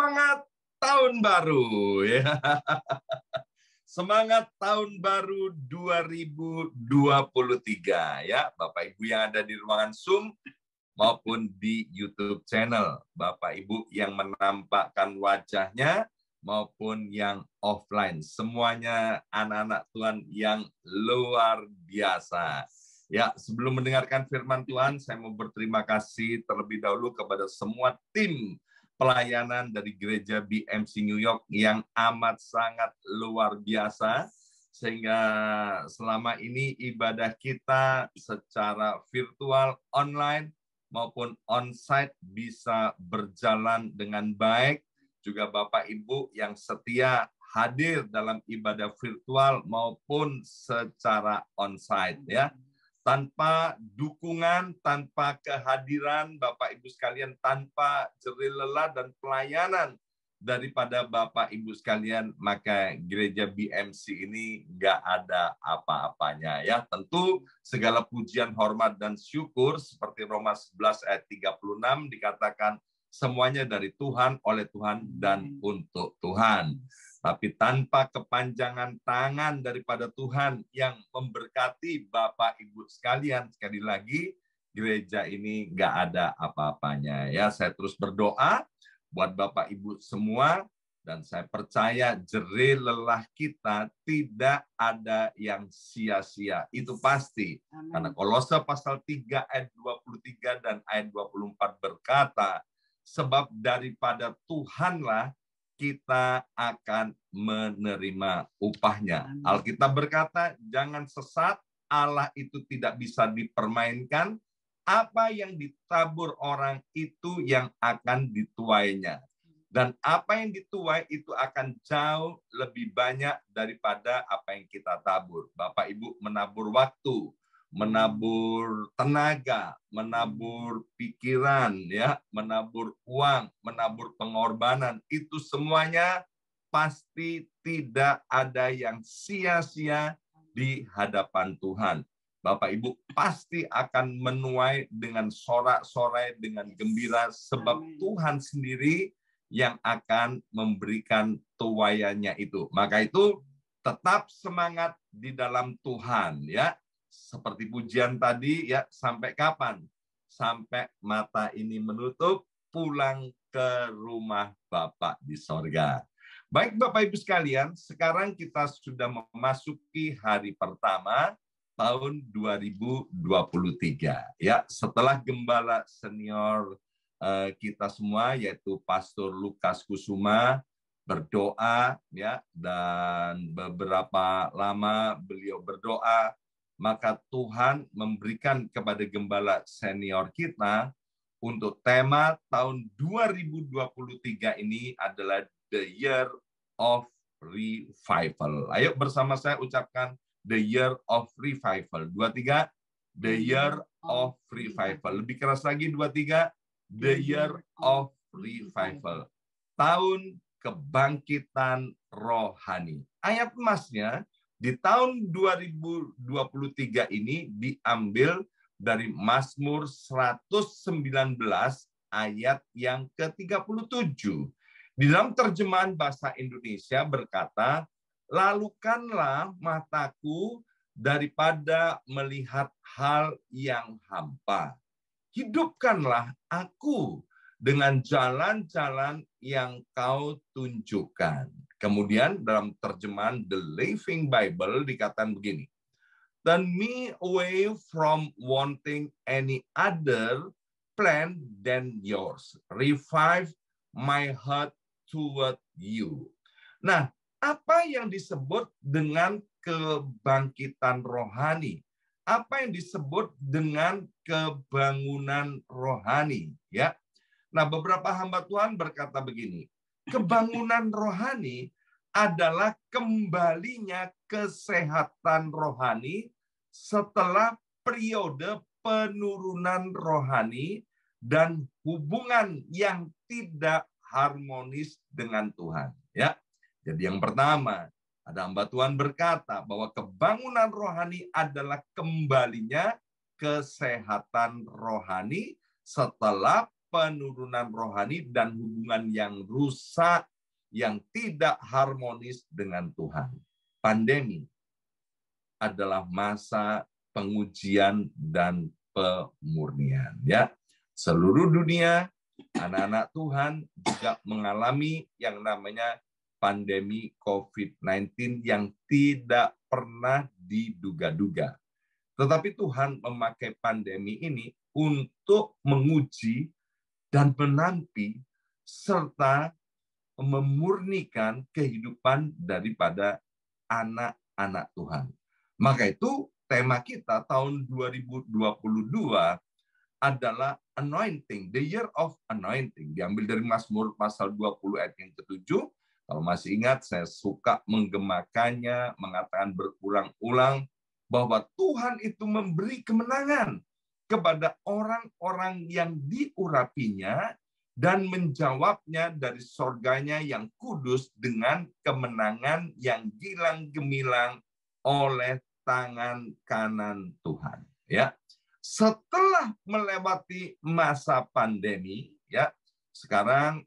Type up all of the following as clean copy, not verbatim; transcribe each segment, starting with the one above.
Semangat tahun baru ya. Semangat tahun baru 2023 ya, Bapak Ibu yang ada di ruangan Zoom maupun di YouTube channel, Bapak Ibu yang menampakkan wajahnya maupun yang offline. Semuanya anak-anak Tuhan yang luar biasa. Ya, sebelum mendengarkan firman Tuhan, saya mau berterima kasih terlebih dahulu kepada semua tim pelayanan dari Gereja BMC New York yang amat sangat luar biasa, sehingga selama ini ibadah kita secara virtual, online, maupun on-site bisa berjalan dengan baik. Juga Bapak Ibu yang setia hadir dalam ibadah virtual maupun secara on-site ya. Tanpa dukungan, tanpa kehadiran Bapak Ibu sekalian, tanpa jerih lelah dan pelayanan daripada Bapak Ibu sekalian, maka gereja BMC ini nggak ada apa-apanya ya. Tentu segala pujian, hormat, dan syukur seperti Roma 11 ayat 36 dikatakan semuanya dari Tuhan, oleh Tuhan, dan untuk Tuhan. Tapi tanpa kepanjangan tangan daripada Tuhan yang memberkati Bapak Ibu sekalian, sekali lagi gereja ini nggak ada apa-apanya ya. Saya terus berdoa buat Bapak Ibu semua, dan saya percaya jerih lelah kita tidak ada yang sia-sia. Itu pasti. Amen. Karena Kolose pasal 3 ayat 23 dan ayat 24 berkata, sebab daripada Tuhanlah kita akan menerima upahnya. Alkitab berkata, jangan sesat, Allah itu tidak bisa dipermainkan. Apa yang ditabur orang itu yang akan dituainya. Dan apa yang dituai itu akan jauh lebih banyak daripada apa yang kita tabur. Bapak Ibu menabur waktu, menabur tenaga, menabur pikiran, ya, menabur uang, menabur pengorbanan, itu semuanya pasti tidak ada yang sia-sia di hadapan Tuhan. Bapak Ibu pasti akan menuai dengan sorak-sorai, dengan gembira, sebab Amen. Tuhan sendiri yang akan memberikan tuaiannya itu. Maka itu tetap semangat di dalam Tuhan, ya. Seperti pujian tadi ya, sampai kapan? Sampai mata ini menutup, pulang ke rumah Bapak di sorga. Baik Bapak Ibu sekalian, sekarang kita sudah memasuki hari pertama tahun 2023. Ya, setelah gembala senior kita semua, yaitu Pastor Lukas Kusuma, berdoa ya, dan beberapa lama beliau berdoa, maka Tuhan memberikan kepada gembala senior kita untuk tema tahun 2023 ini adalah The Year of Revival. Ayo bersama saya ucapkan The Year of Revival. 2-3, The Year of Revival. Lebih keras lagi, 2-3, The Year of Revival. Tahun kebangkitan rohani. Ayat emasnya di tahun 2023 ini diambil dari Mazmur 119 ayat yang ke-37. Di dalam terjemahan bahasa Indonesia berkata, lalukanlah mataku daripada melihat hal yang hampa. Hidupkanlah aku dengan jalan-jalan yang kau tunjukkan. Kemudian dalam terjemahan The Living Bible dikatakan begini, turn me away from wanting any other plan than yours. Revive my heart toward you. Nah, apa yang disebut dengan kebangkitan rohani? Apa yang disebut dengan kebangunan rohani? Ya. Nah, beberapa hamba Tuhan berkata begini, kebangunan rohani adalah kembalinya kesehatan rohani setelah periode penurunan rohani dan hubungan yang tidak harmonis dengan Tuhan. Ya, jadi yang pertama, ada hamba Tuhan berkata bahwa kebangunan rohani adalah kembalinya kesehatan rohani setelah penurunan rohani dan hubungan yang rusak, yang tidak harmonis dengan Tuhan. Pandemi adalah masa pengujian dan pemurnian. Ya, seluruh dunia, anak-anak Tuhan juga mengalami yang namanya pandemi COVID-19 yang tidak pernah diduga-duga. Tetapi Tuhan memakai pandemi ini untuk menguji dan menampi serta memurnikan kehidupan daripada anak-anak Tuhan. Maka itu tema kita tahun 2022 adalah anointing, the year of anointing. Diambil dari Mazmur pasal 20 ayat yang ke-7. Kalau masih ingat, saya suka menggemakannya, mengatakan berulang-ulang bahwa Tuhan itu memberi kemenangan kepada orang-orang yang diurapinya dan menjawabnya dari sorganya yang kudus dengan kemenangan yang gilang gemilang oleh tangan kanan Tuhan. Ya, setelah melewati masa pandemi, ya, sekarang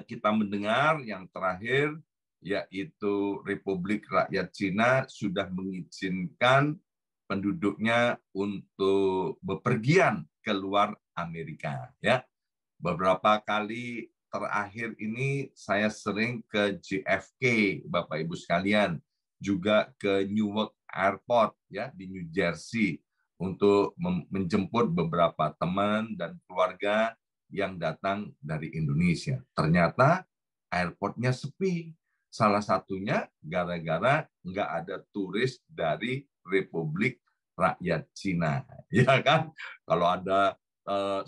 kita mendengar yang terakhir yaitu Republik Rakyat Cina sudah mengizinkan penduduknya untuk bepergian keluar Amerika. Ya, beberapa kali terakhir ini saya sering ke JFK, Bapak Ibu sekalian, juga ke Newark Airport ya di New Jersey untuk menjemput beberapa teman dan keluarga yang datang dari Indonesia. Ternyata airportnya sepi. Salah satunya gara-gara nggak ada turis dari Republik Rakyat Cina, ya kan? Kalau ada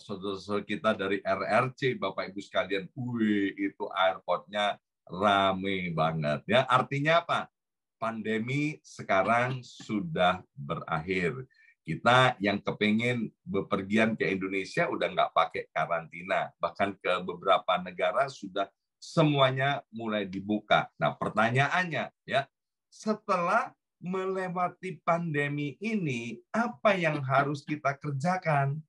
saudara-saudara kita dari RRC, Bapak Ibu sekalian, itu airportnya rame banget. Ya, artinya apa? Pandemi sekarang sudah berakhir. Kita yang kepingin bepergian ke Indonesia udah nggak pakai karantina. Bahkan ke beberapa negara sudah semuanya mulai dibuka. Nah, pertanyaannya, ya, setelah melewati pandemi ini, apa yang harus kita kerjakan?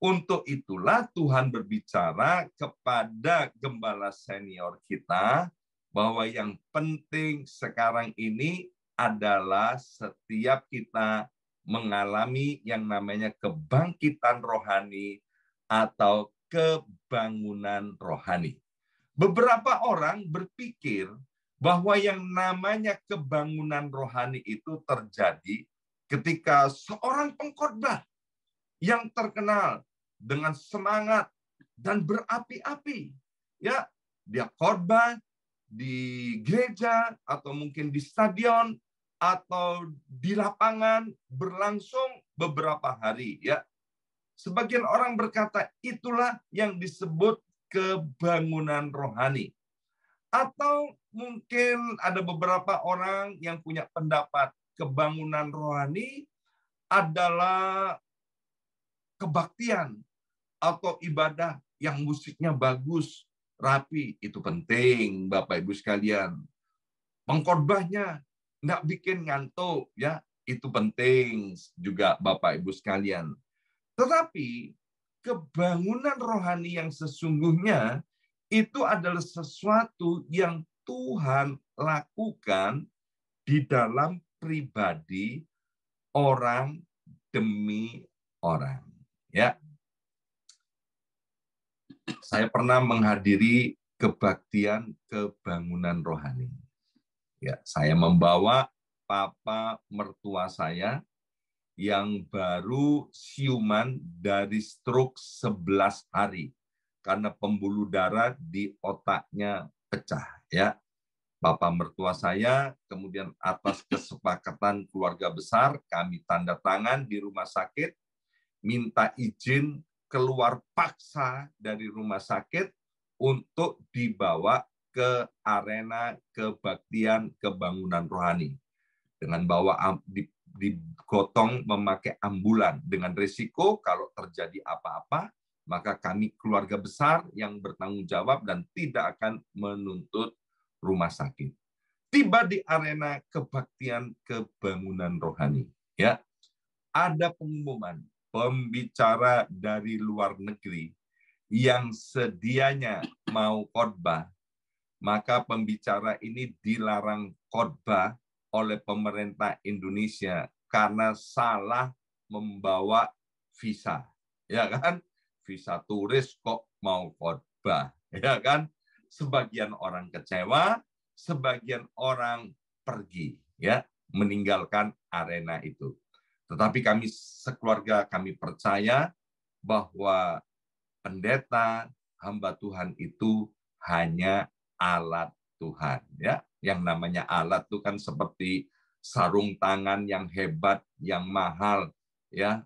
Untuk itulah Tuhan berbicara kepada gembala senior kita bahwa yang penting sekarang ini adalah setiap kita mengalami yang namanya kebangkitan rohani atau kebangunan rohani. Beberapa orang berpikir bahwa yang namanya kebangunan rohani itu terjadi ketika seorang pengkhotbah yang terkenal dengan semangat dan berapi-api, ya, dia khotbah di gereja atau mungkin di stadion atau di lapangan berlangsung beberapa hari, ya. Sebagian orang berkata itulah yang disebut kebangunan rohani. Atau mungkin ada beberapa orang yang punya pendapat kebangunan rohani adalah kebaktian atau ibadah yang musiknya bagus, rapi, itu penting, Bapak Ibu sekalian. Pengkhotbahnya nggak bikin ngantuk, ya, itu penting juga Bapak Ibu sekalian. Tetapi kebangunan rohani yang sesungguhnya itu adalah sesuatu yang Tuhan lakukan di dalam pribadi orang demi orang. Ya, saya pernah menghadiri kebaktian kebangunan rohani. Ya, saya membawa papa mertua saya yang baru siuman dari stroke 11 hari karena pembuluh darah di otaknya pecah. Ya, papa mertua saya kemudian atas kesepakatan keluarga besar kami tanda tangan di rumah sakit, minta izin keluar paksa dari rumah sakit untuk dibawa ke arena kebaktian kebangunan rohani. Dengan bawa digotong memakai ambulan dengan risiko kalau terjadi apa-apa, maka kami keluarga besar yang bertanggung jawab dan tidak akan menuntut rumah sakit. Tiba di arena kebaktian kebangunan rohani, ya, ada pengumuman pembicara dari luar negeri yang sedianya mau khotbah, maka pembicara ini dilarang khotbah oleh pemerintah Indonesia karena salah membawa visa. Ya kan? Visa turis kok mau khotbah, ya kan? Sebagian orang kecewa, sebagian orang pergi, ya, meninggalkan arena itu. Tetapi kami sekeluarga kami percaya bahwa pendeta, hamba Tuhan itu hanya alat Tuhan, ya. Yang namanya alat itu kan seperti sarung tangan yang hebat, yang mahal, ya.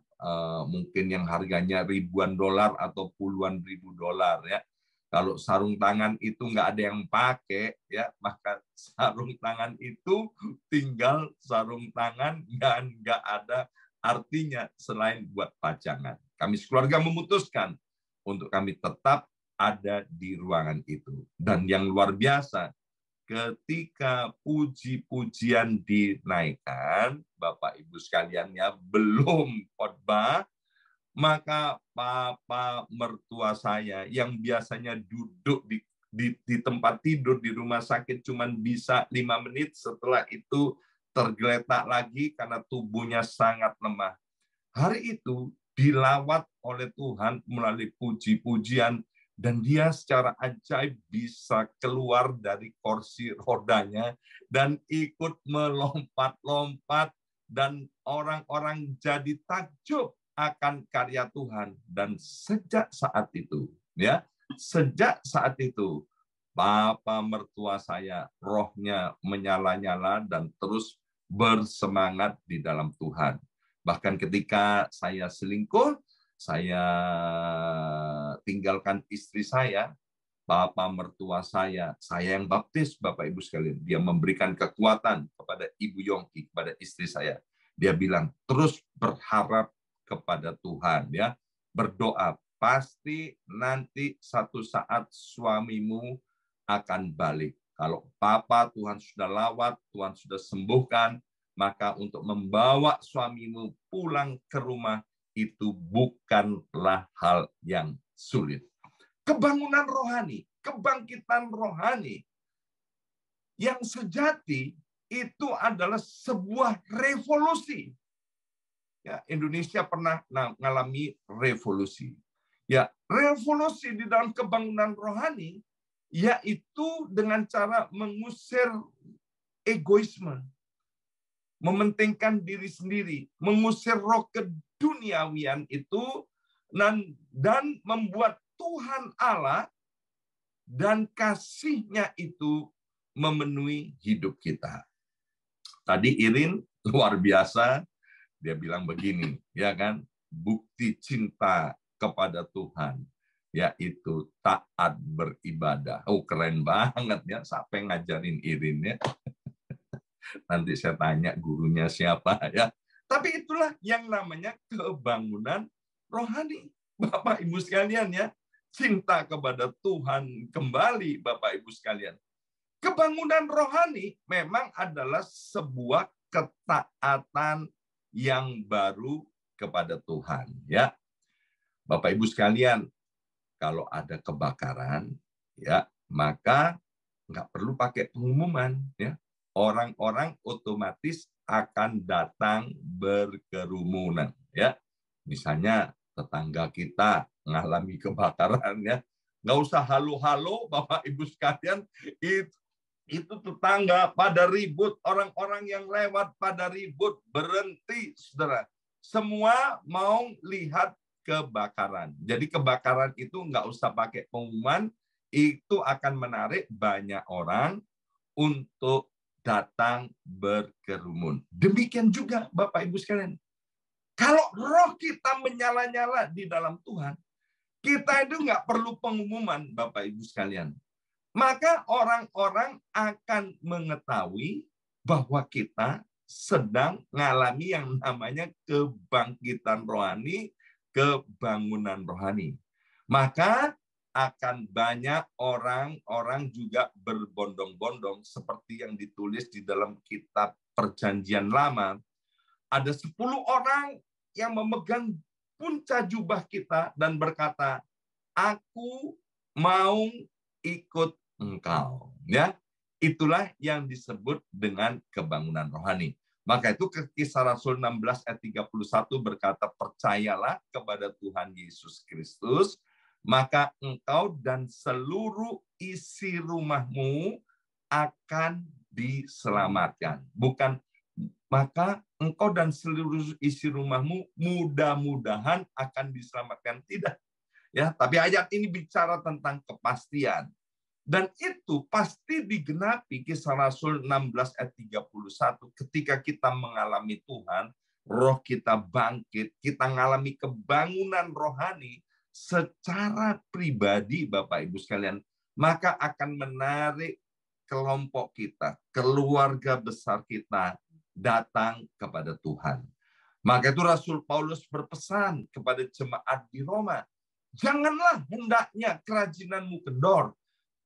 Mungkin yang harganya ribuan dolar atau puluhan ribu dolar, ya. Kalau sarung tangan itu nggak ada yang pakai, ya, maka sarung tangan itu tinggal sarung tangan dan nggak ada artinya selain buat pajangan. Kami sekeluarga memutuskan untuk kami tetap ada di ruangan itu. Dan yang luar biasa, ketika puji-pujian dinaikkan, Bapak Ibu sekalian ya, belum khotbah, maka papa mertua saya yang biasanya duduk di tempat tidur di rumah sakit cuman bisa 5 menit, setelah itu tergeletak lagi karena tubuhnya sangat lemah. Hari itu dilawat oleh Tuhan melalui puji-pujian, dan dia secara ajaib bisa keluar dari kursi rodanya dan ikut melompat-lompat, dan orang-orang jadi takjub akan karya Tuhan. Dan sejak saat itu, ya, sejak saat itu papa mertua saya rohnya menyala-nyala dan terus bersemangat di dalam Tuhan. Bahkan ketika saya selingkuh, saya tinggalkan istri saya, papa mertua saya yang baptis, Bapak Ibu sekalian. Dia memberikan kekuatan kepada Ibu Yongki, kepada istri saya. Dia bilang, terus berharap kepada Tuhan, ya. Berdoa, pasti nanti satu saat suamimu akan balik. Kalau papa Tuhan sudah lawat, Tuhan sudah sembuhkan, maka untuk membawa suamimu pulang ke rumah itu bukanlah hal yang sulit. Kebangunan rohani, kebangkitan rohani yang sejati itu adalah sebuah revolusi. Ya, Indonesia pernah mengalami revolusi. Ya, revolusi di dalam kebangunan rohani yaitu dengan cara mengusir egoisme, mementingkan diri sendiri, mengusir roh keduniawian itu, dan membuat Tuhan Allah dan kasih-Nya itu memenuhi hidup kita. Tadi Irin luar biasa, dia bilang begini, ya kan, bukti cinta kepada Tuhan yaitu taat beribadah. Oh, keren banget ya, siapa yang ngajarin Irin, ya. Nanti saya tanya gurunya siapa, ya. Tapi itulah yang namanya kebangunan rohani, Bapak Ibu sekalian, ya. Cinta kepada Tuhan kembali, Bapak Ibu sekalian. Kebangunan rohani memang adalah sebuah ketaatan yang baru kepada Tuhan, ya. Bapak Ibu sekalian, kalau ada kebakaran, ya, maka nggak perlu pakai pengumuman, ya. Orang-orang otomatis akan datang berkerumunan, ya. Misalnya tetangga kita mengalami kebakaran, ya, nggak usah halo-halo, Bapak Ibu sekalian, itu tetangga pada ribut, orang-orang yang lewat pada ribut, berhenti, saudara. Semua mau lihat kebakaran. Jadi kebakaran itu nggak usah pakai pengumuman, itu akan menarik banyak orang untuk datang berkerumun. Demikian juga Bapak Ibu sekalian. Kalau roh kita menyala-nyala di dalam Tuhan, kita itu nggak perlu pengumuman, Bapak Ibu sekalian. Maka orang-orang akan mengetahui bahwa kita sedang mengalami yang namanya kebangkitan rohani, kebangunan rohani. Maka akan banyak orang-orang juga berbondong-bondong seperti yang ditulis di dalam kitab Perjanjian Lama. Ada 10 orang yang memegang punca jubah kita dan berkata, aku mau ikut engkau. Ya, itulah yang disebut dengan kebangunan rohani. Maka itu Kisah Rasul 16 ayat 31 berkata, percayalah kepada Tuhan Yesus Kristus, maka engkau dan seluruh isi rumahmu akan diselamatkan. Bukan maka engkau dan seluruh isi rumahmu mudah-mudahan akan diselamatkan. Tidak. Ya, tapi ayat ini bicara tentang kepastian. Dan itu pasti digenapi Kisah Rasul 16 ayat 31 ketika kita mengalami Tuhan, roh kita bangkit, kita mengalami kebangunan rohani secara pribadi Bapak Ibu sekalian, maka akan menarik kelompok kita, keluarga besar kita datang kepada Tuhan. Maka itu Rasul Paulus berpesan kepada jemaat di Roma, janganlah hendaknya kerajinanmu kendor,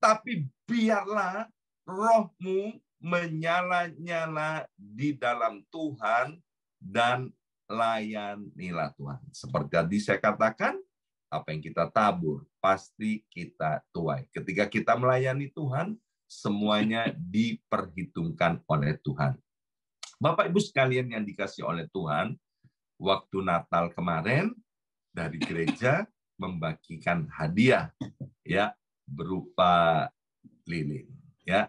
tapi biarlah rohmu menyala-nyala di dalam Tuhan dan layanilah Tuhan. Seperti tadi saya katakan, apa yang kita tabur, pasti kita tuai. Ketika kita melayani Tuhan, semuanya diperhitungkan oleh Tuhan. Bapak Ibu sekalian yang dikasih oleh Tuhan, waktu Natal kemarin, dari gereja membagikan hadiah, ya, berupa lilin, ya.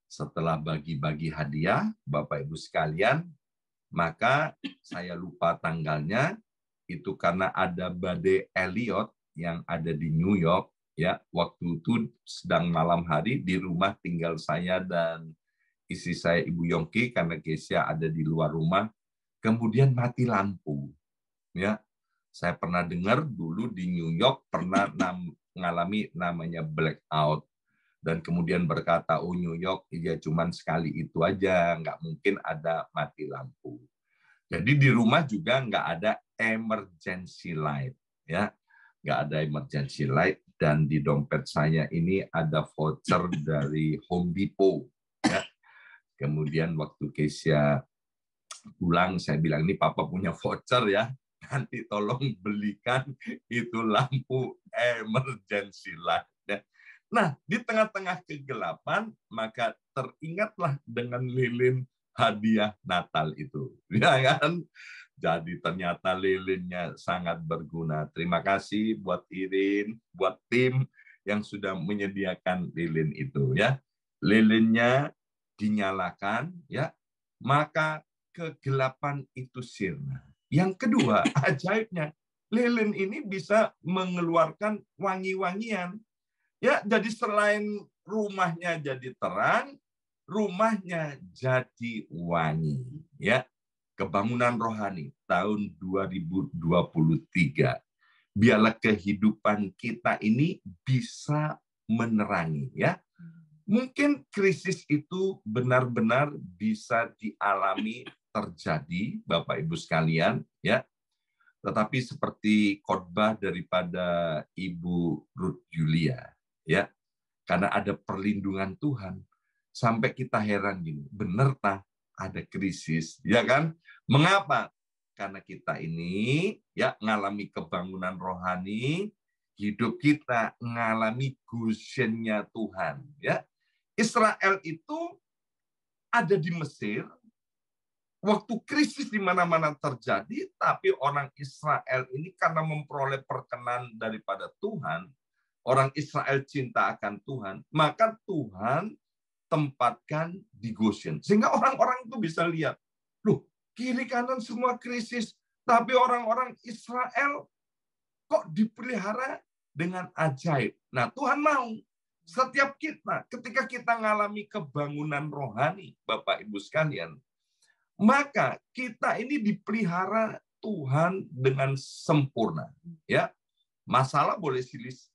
Setelah bagi-bagi hadiah Bapak Ibu sekalian, maka saya lupa tanggalnya, itu karena ada badai Elliot yang ada di New York, ya. Waktu itu sedang malam hari, di rumah tinggal saya dan istri saya Ibu Yongki, karena Kesia ada di luar rumah. Kemudian mati lampu, ya. Saya pernah dengar dulu di New York pernah mengalami namanya blackout, dan kemudian berkata, oh New York ya cuman sekali itu aja, nggak mungkin ada mati lampu. Jadi di rumah juga nggak ada emergency light, ya, nggak ada emergency light. Dan di dompet saya ini ada voucher dari Home Depot, ya. Kemudian waktu Kesia pulang, saya bilang, ini papa punya voucher ya, nanti tolong belikan itu lampu emergency light. Nah, di tengah-tengah kegelapan, maka teringatlah dengan lilin hadiah Natal itu. Ya kan? Jadi ternyata lilinnya sangat berguna. Terima kasih buat Irin, buat tim yang sudah menyediakan lilin itu. Ya, lilinnya dinyalakan, ya, maka kegelapan itu sirna. Yang kedua, ajaibnya, lilin ini bisa mengeluarkan wangi-wangian. Ya, jadi selain rumahnya jadi terang, rumahnya jadi wangi. Ya, kebangunan rohani tahun 2023. Biarlah kehidupan kita ini bisa menerangi. Ya, mungkin krisis itu benar-benar bisa dialami, terjadi, Bapak Ibu sekalian, ya. Tetapi seperti khotbah daripada Ibu Ruth Julia, ya, karena ada perlindungan Tuhan, sampai kita heran gini, bener tak ada krisis, ya kan? Mengapa? Karena kita ini ya ngalami kebangunan rohani, hidup kita ngalami Goshen-nya Tuhan, ya. Israel itu ada di Mesir, waktu krisis di mana-mana terjadi, tapi orang Israel ini karena memperoleh perkenan daripada Tuhan, orang Israel cinta akan Tuhan, maka Tuhan tempatkan di Goshen. Sehingga orang-orang itu bisa lihat, loh, kiri kanan semua krisis, tapi orang-orang Israel kok dipelihara dengan ajaib. Nah, Tuhan mau setiap kita, ketika kita mengalami kebangunan rohani, Bapak Ibu sekalian, maka kita ini dipelihara Tuhan dengan sempurna. Ya, masalah boleh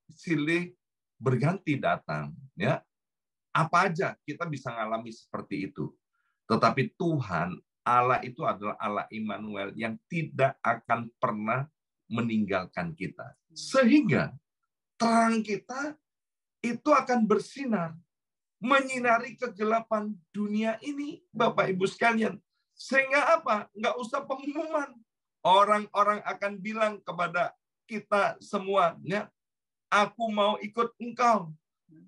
silih berganti datang. Ya, apa aja kita bisa mengalami seperti itu. Tetapi Tuhan Allah itu adalah Allah Immanuel yang tidak akan pernah meninggalkan kita. Sehingga terang kita itu akan bersinar, menyinari kegelapan dunia ini, Bapak Ibu sekalian. Sehingga apa? Nggak usah pengumuman. Orang-orang akan bilang kepada kita semuanya, Aku mau ikut engkau.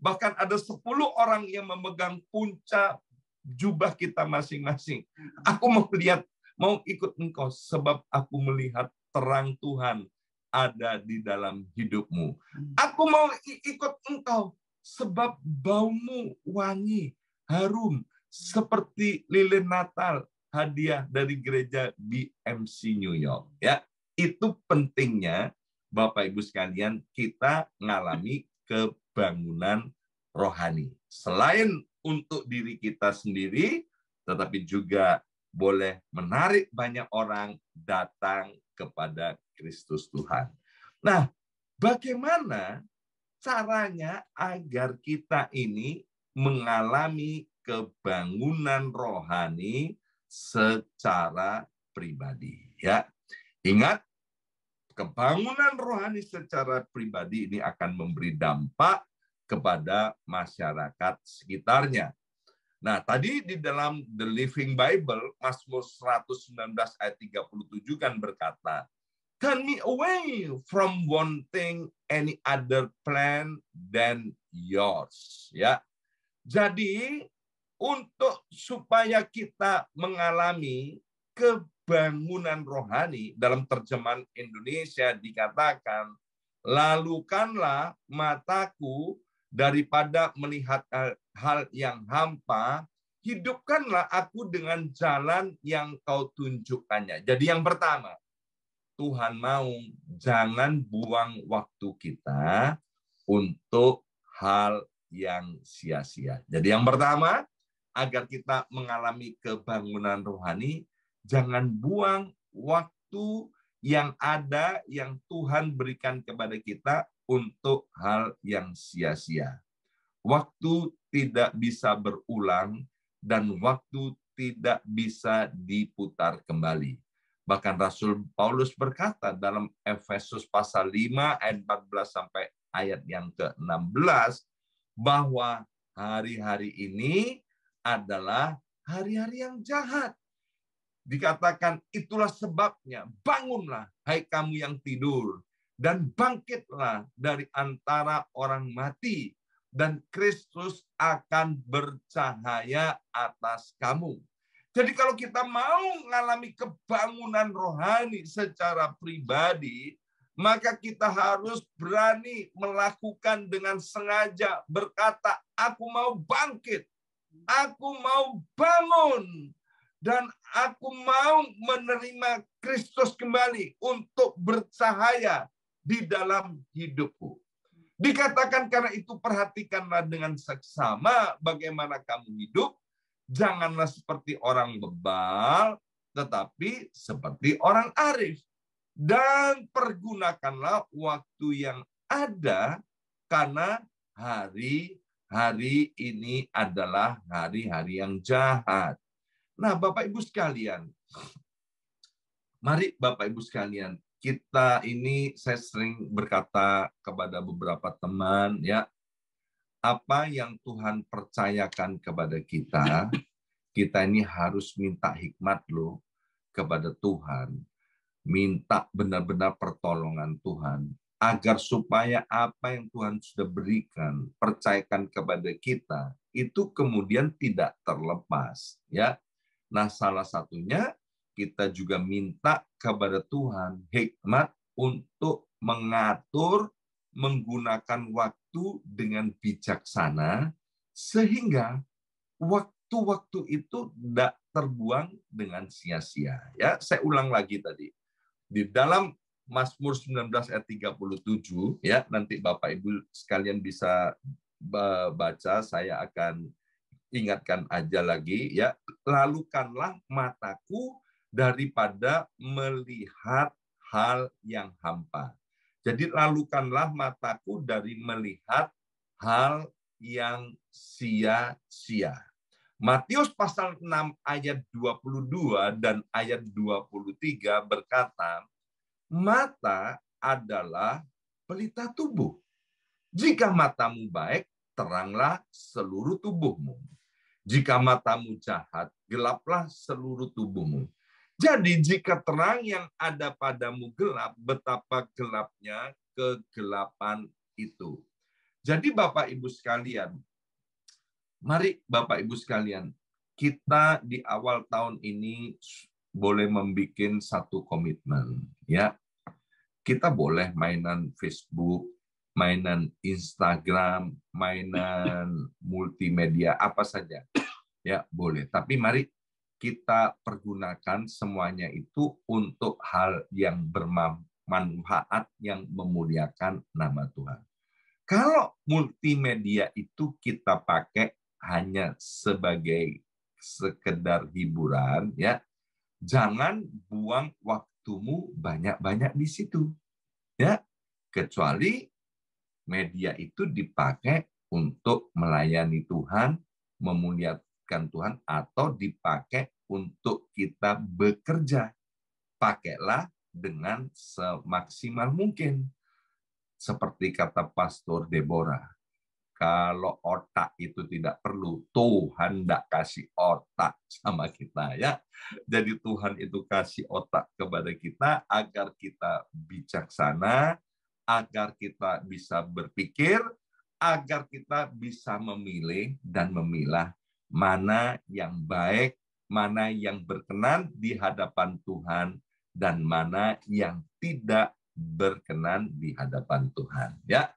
Bahkan ada 10 orang yang memegang puncak jubah kita masing-masing. Aku mau ikut engkau sebab aku melihat terang Tuhan ada di dalam hidupmu. Aku mau ikut engkau sebab baumu wangi, harum, seperti lilin Natal, hadiah dari gereja BMC New York. Ya, itu pentingnya Bapak Ibu sekalian, kita mengalami kebangunan rohani. Selain untuk diri kita sendiri, tetapi juga boleh menarik banyak orang datang kepada Kristus Tuhan. Nah, bagaimana caranya agar kita ini mengalami kebangunan rohani secara pribadi? Ya, ingat, kebangunan rohani secara pribadi ini akan memberi dampak kepada masyarakat sekitarnya. Nah, tadi di dalam The Living Bible, Mazmur 119 ayat 37 kan berkata, "Turn me away from wanting any other plan than yours." Ya. Jadi, untuk supaya kita mengalami kebangunan rohani, dalam terjemahan Indonesia dikatakan, lalukanlah mataku daripada melihat hal yang hampa, hidupkanlah aku dengan jalan yang kau tunjukkannya. Jadi yang pertama, Tuhan mau jangan buang waktu kita untuk hal yang sia-sia. Jadi yang pertama, agar kita mengalami kebangunan rohani, jangan buang waktu yang ada, yang Tuhan berikan kepada kita untuk hal yang sia-sia. Waktu tidak bisa berulang dan waktu tidak bisa diputar kembali. Bahkan Rasul Paulus berkata dalam Efesus pasal 5 ayat 14 sampai ayat yang ke-16 bahwa hari-hari ini adalah hari-hari yang jahat. Dikatakan itulah sebabnya, bangunlah hai kamu yang tidur, dan bangkitlah dari antara orang mati, dan Kristus akan bercahaya atas kamu. Jadi kalau kita mau mengalami kebangunan rohani secara pribadi, maka kita harus berani melakukan dengan sengaja, berkata, aku mau bangkit, aku mau bangun, dan aku mau menerima Kristus kembali untuk bercahaya di dalam hidupku. Dikatakan karena itu perhatikanlah dengan seksama bagaimana kamu hidup. Janganlah seperti orang bebal, tetapi seperti orang arif. Dan pergunakanlah waktu yang ada karena hari-hari ini adalah hari-hari yang jahat. Nah, Bapak Ibu sekalian, mari Bapak Ibu sekalian, kita ini saya sering berkata kepada beberapa teman, ya, apa yang Tuhan percayakan kepada kita ini harus minta hikmat loh kepada Tuhan, minta benar-benar pertolongan Tuhan, agar supaya apa yang Tuhan sudah berikan, percayakan kepada kita, itu kemudian tidak terlepas, ya. Nah, salah satunya kita juga minta kepada Tuhan hikmat untuk mengatur, menggunakan waktu dengan bijaksana, sehingga waktu-waktu itu tidak terbuang dengan sia-sia. Ya, saya ulang lagi tadi. Di dalam Mazmur 19 ayat 37, ya, nanti Bapak Ibu sekalian bisa baca, saya akan ingatkan aja lagi, ya, lalukanlah mataku daripada melihat hal yang hampa. Jadi lalukanlah mataku dari melihat hal yang sia-sia. Matius pasal 6 ayat 22 dan ayat 23 berkata, mata adalah pelita tubuh. Jika matamu baik, teranglah seluruh tubuhmu. Jika matamu jahat, gelaplah seluruh tubuhmu. Jadi jika terang yang ada padamu gelap, betapa gelapnya kegelapan itu. Jadi Bapak Ibu sekalian, mari Bapak Ibu sekalian, kita di awal tahun ini boleh membuat satu komitmen, ya. Kita boleh mainan Facebook, mainan Instagram, mainan multimedia apa saja, ya boleh. Tapi mari kita pergunakan semuanya itu untuk hal yang bermanfaat, yang memuliakan nama Tuhan. Kalau multimedia itu kita pakai hanya sebagai sekedar hiburan, ya, jangan buang waktumu banyak-banyak di situ, ya, kecuali media itu dipakai untuk melayani Tuhan, memuliakan Tuhan, atau dipakai untuk kita bekerja. Pakailah dengan semaksimal mungkin. Seperti kata Pastor Deborah, kalau otak itu tidak perlu, Tuhan tidak kasih otak sama kita, ya. Jadi Tuhan itu kasih otak kepada kita agar kita bijaksana, agar kita bisa berpikir, agar kita bisa memilih dan memilah mana yang baik, mana yang berkenan di hadapan Tuhan, dan mana yang tidak berkenan di hadapan Tuhan, ya.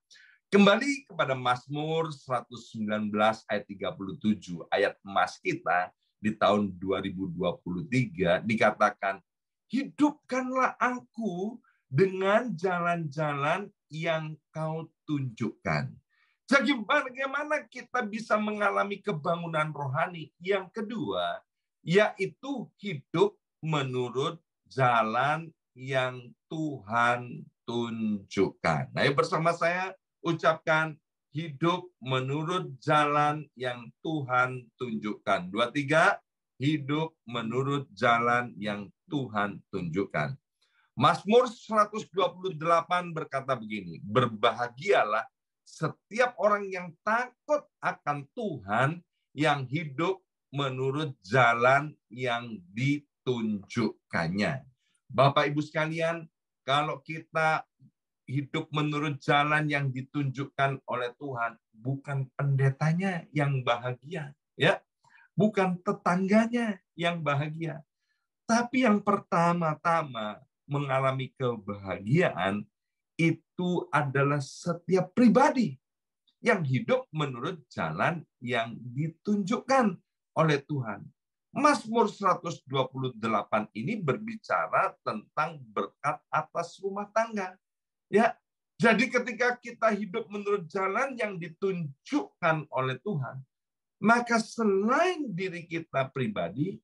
Kembali kepada Mazmur 119 ayat 37, ayat emas kita di tahun 2023 dikatakan, hidupkanlah aku dengan jalan-jalan yang kau tunjukkan. Jadi bagaimana kita bisa mengalami kebangunan rohani? Yang kedua, yaitu hidup menurut jalan yang Tuhan tunjukkan. Nah, bersama saya ucapkan, hidup menurut jalan yang Tuhan tunjukkan. 2, 3, hidup menurut jalan yang Tuhan tunjukkan. Mazmur 128 berkata begini, berbahagialah setiap orang yang takut akan Tuhan, yang hidup menurut jalan yang ditunjukkannya. Bapak Ibu sekalian, kalau kita hidup menurut jalan yang ditunjukkan oleh Tuhan, bukan pendetanya yang bahagia, ya, bukan tetangganya yang bahagia, tapi yang pertama-tama mengalami kebahagiaan itu adalah setiap pribadi yang hidup menurut jalan yang ditunjukkan oleh Tuhan. Mazmur 128 ini berbicara tentang berkat atas rumah tangga. Ya, jadi ketika kita hidup menurut jalan yang ditunjukkan oleh Tuhan, maka selain diri kita pribadi,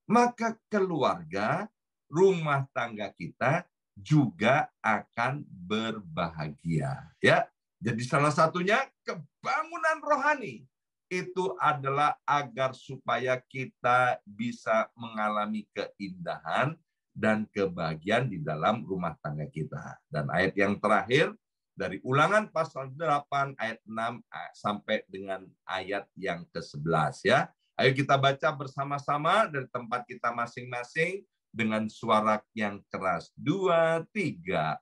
maka keluarga, rumah tangga kita juga akan berbahagia. Ya, jadi salah satunya kebangunan rohani itu adalah agar supaya kita bisa mengalami keindahan dan kebahagiaan di dalam rumah tangga kita. Dan ayat yang terakhir dari Ulangan pasal 8 ayat 6 sampai dengan ayat yang ke-11, ya. Ayo kita baca bersama-sama dari tempat kita masing-masing dengan suara yang keras. 2, 3.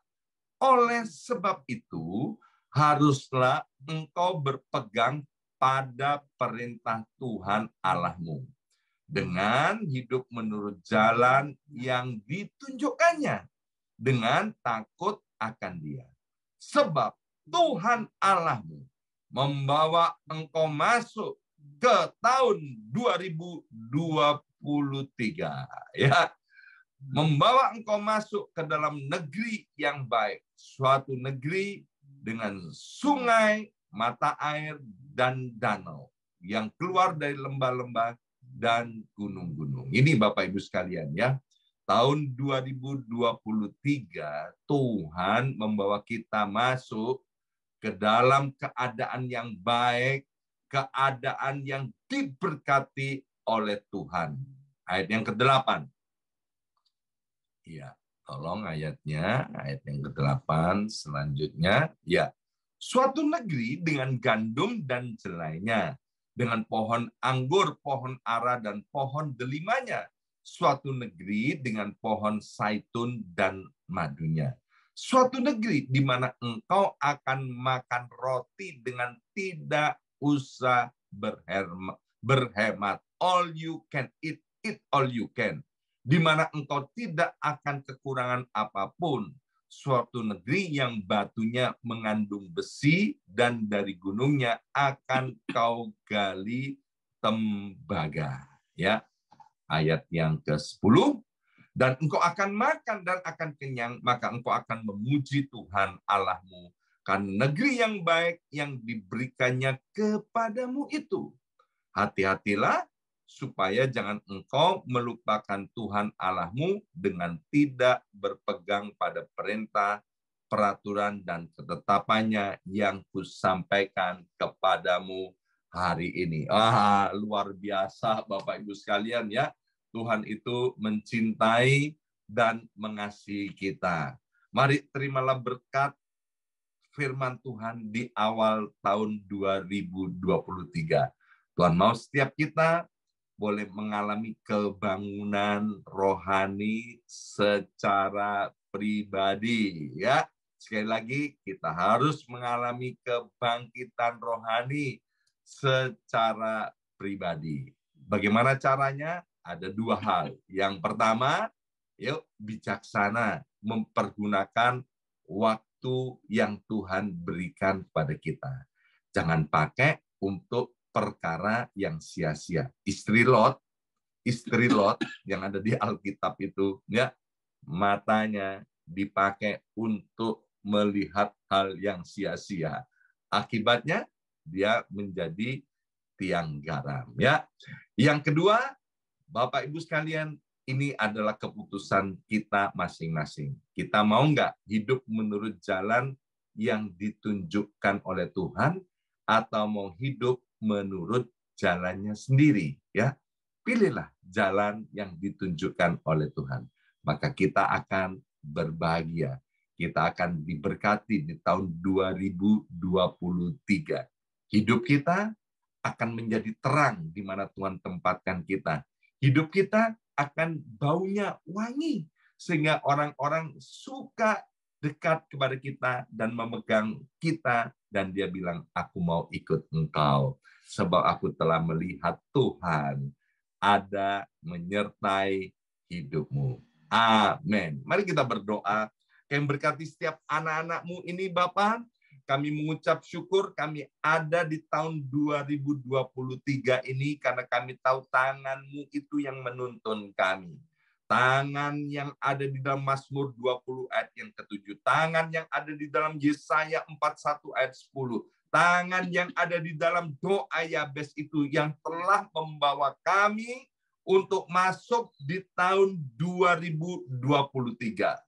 Oleh sebab itu haruslah engkau berpegang pada perintah Tuhan Allahmu, dengan hidup menurut jalan yang ditunjukkannya, dengan takut akan Dia. Sebab Tuhan Allahmu membawa engkau masuk ke tahun 2023. Ya, membawa engkau masuk ke dalam negeri yang baik, suatu negeri dengan sungai, mata air, dan danau yang keluar dari lembah-lembah dan gunung-gunung. Ini Bapak Ibu sekalian, ya. Tahun 2023 Tuhan membawa kita masuk ke dalam keadaan yang baik, keadaan yang diberkati oleh Tuhan. Ayat yang ke-8. Ya, tolong ayatnya, ayat yang ke-8 selanjutnya. Ya, suatu negeri dengan gandum dan jelainya, dengan pohon anggur, pohon ara, dan pohon delimanya. Suatu negeri dengan pohon zaitun dan madunya. Suatu negeri di mana engkau akan makan roti dengan tidak usah berhemat. All you can eat, eat all you can. Di mana engkau tidak akan kekurangan apapun. Suatu negeri yang batunya mengandung besi dan dari gunungnya akan kau gali tembaga. Ya, ayat yang ke-10. Dan engkau akan makan dan akan kenyang, maka engkau akan memuji Tuhan Allahmu. Karena negeri yang baik yang diberikannya kepadamu itu. Hati-hatilah supaya jangan engkau melupakan Tuhan Allahmu dengan tidak berpegang pada perintah, peraturan, dan ketetapannya yang kusampaikan kepadamu hari ini. Luar biasa Bapak Ibu sekalian ya. Tuhan itu mencintai dan mengasihi kita. Mari terimalah berkat firman Tuhan di awal tahun 2023. Tuhan mau setiap kita boleh mengalami kebangunan rohani secara pribadi. Ya, sekali lagi kita harus mengalami kebangkitan rohani secara pribadi. Bagaimana caranya? Ada dua hal. Yang pertama, yuk bijaksana mempergunakan waktu yang Tuhan berikan pada kita. Jangan pakai untuk perkara yang sia-sia. Istri Lot yang ada di Alkitab itu, ya, matanya dipakai untuk melihat hal yang sia-sia. Akibatnya dia menjadi tiang garam. Ya, yang kedua, Bapak Ibu sekalian, ini adalah keputusan kita masing-masing. Kita mau nggak hidup menurut jalan yang ditunjukkan oleh Tuhan atau mau hidup menurut jalannya sendiri, ya? Pilihlah jalan yang ditunjukkan oleh Tuhan. Maka kita akan berbahagia. Kita akan diberkati di tahun 2023. Hidup kita akan menjadi terang di mana Tuhan tempatkan kita. Hidup kita akan baunya wangi, sehingga orang-orang suka dekat kepada kita dan memegang kita, dan dia bilang, aku mau ikut engkau, sebab aku telah melihat Tuhan ada menyertai hidupmu. Amin. Mari kita berdoa. Yang berkati setiap anak-anakmu ini Bapa, kami mengucap syukur kami ada di tahun 2023 ini karena kami tahu tangan-Mu itu yang menuntun kami. Tangan yang ada di dalam Mazmur 20 ayat yang ke-7. Tangan yang ada di dalam Yesaya 41 ayat 10. Tangan yang ada di dalam doa Yabes itu yang telah membawa kami untuk masuk di tahun 2023.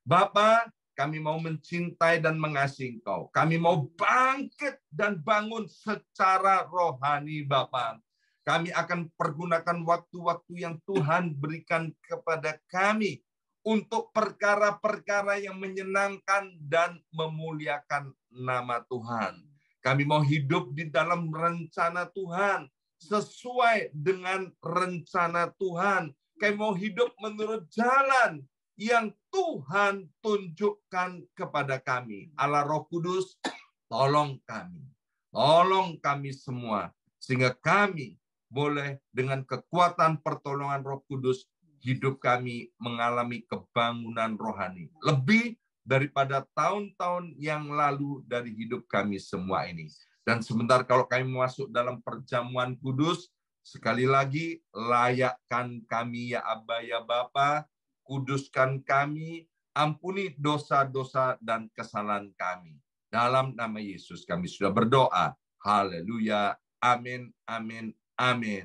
Bapa, kami mau mencintai dan mengasihi Engkau. Kami mau bangkit dan bangun secara rohani, Bapa. Kami akan pergunakan waktu-waktu yang Tuhan berikan kepada kami untuk perkara-perkara yang menyenangkan dan memuliakan nama Tuhan. Kami mau hidup di dalam rencana Tuhan, sesuai dengan rencana Tuhan. Kami mau hidup menurut jalan yang Tuhan tunjukkan kepada kami. Allah Roh Kudus, tolong kami semua, sehingga kami boleh dengan kekuatan pertolongan Roh Kudus, hidup kami mengalami kebangunan rohani. Lebih daripada tahun-tahun yang lalu dari hidup kami semua ini. Dan sebentar kalau kami masuk dalam perjamuan kudus, sekali lagi, layakkan kami ya Aba ya Bapa, kuduskan kami, ampuni dosa-dosa dan kesalahan kami. Dalam nama Yesus kami sudah berdoa. Haleluya. Amin, amin, amin.